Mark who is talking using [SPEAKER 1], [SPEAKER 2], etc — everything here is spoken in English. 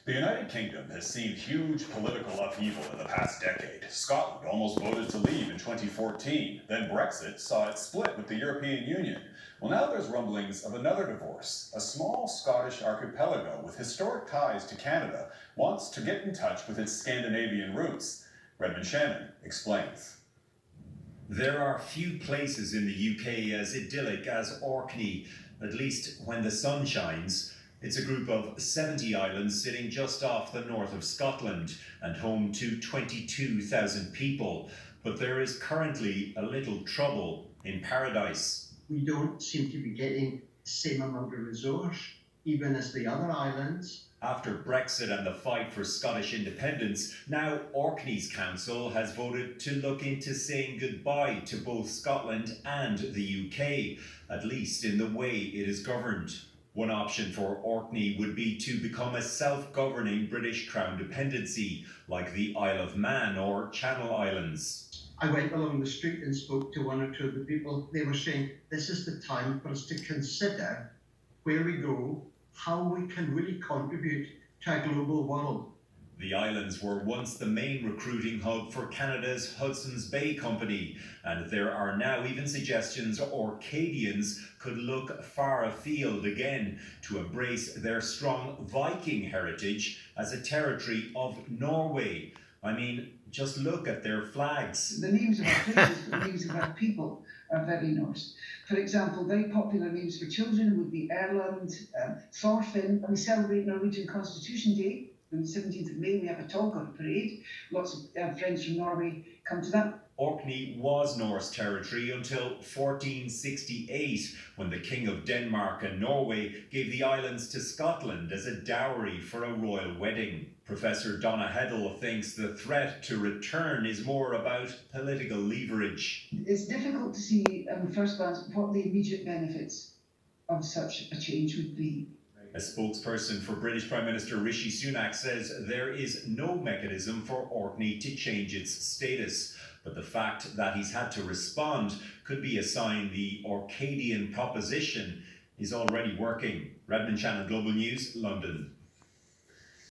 [SPEAKER 1] The United Kingdom has seen huge political upheaval in the past decade. Scotland almost voted to leave in 2014. Then Brexit saw it split with the European Union. Well, now there's rumblings of another divorce. A small Scottish archipelago with historic ties to Canada wants to get in touch with its Scandinavian roots. Redmond Shannon explains.
[SPEAKER 2] There are few places in the UK as idyllic as Orkney, at least when the sun shines. It's a group of 70 islands sitting just off the north of Scotland and home to 22,000 people. But there is currently a little trouble in paradise.
[SPEAKER 3] We don't seem to be getting the same amount of resource, even as the other islands.
[SPEAKER 2] After Brexit and the fight for Scottish independence, now Orkney's council has voted to look into saying goodbye to both Scotland and the UK, at least in the way it is governed. One option for Orkney would be to become a self-governing British Crown dependency, like the Isle of Man or Channel Islands.
[SPEAKER 3] I went along the street and spoke to one or two of the people. They were saying, this is the time for us to consider where we go, how we can really contribute to a global world.
[SPEAKER 2] The islands were once the main recruiting hub for Canada's Hudson's Bay Company, and there are now even suggestions Orcadians could look far afield again to embrace their strong Viking heritage as a territory of Norway. I mean, just look at their flags.
[SPEAKER 4] The names of our places, the names of our people are very Norse. For example, very popular names for children would be Erland, Thorfinn. We celebrate Norwegian Constitution Day. On the 17th of May, we have a Tolkien parade. Lots of friends from Norway come to that.
[SPEAKER 2] Orkney was Norse territory until 1468, when the King of Denmark and Norway gave the islands to Scotland as a dowry for a royal wedding. Professor Donna Heddle thinks the threat to return is more about political leverage.
[SPEAKER 4] It's difficult to see at first glance what the immediate benefits of such a change would be.
[SPEAKER 2] A spokesperson for British Prime Minister Rishi Sunak says there is no mechanism for Orkney to change its status, but the fact that he's had to respond could be a sign the Orcadian proposition is already working. Redmond Shannon, Global News, London.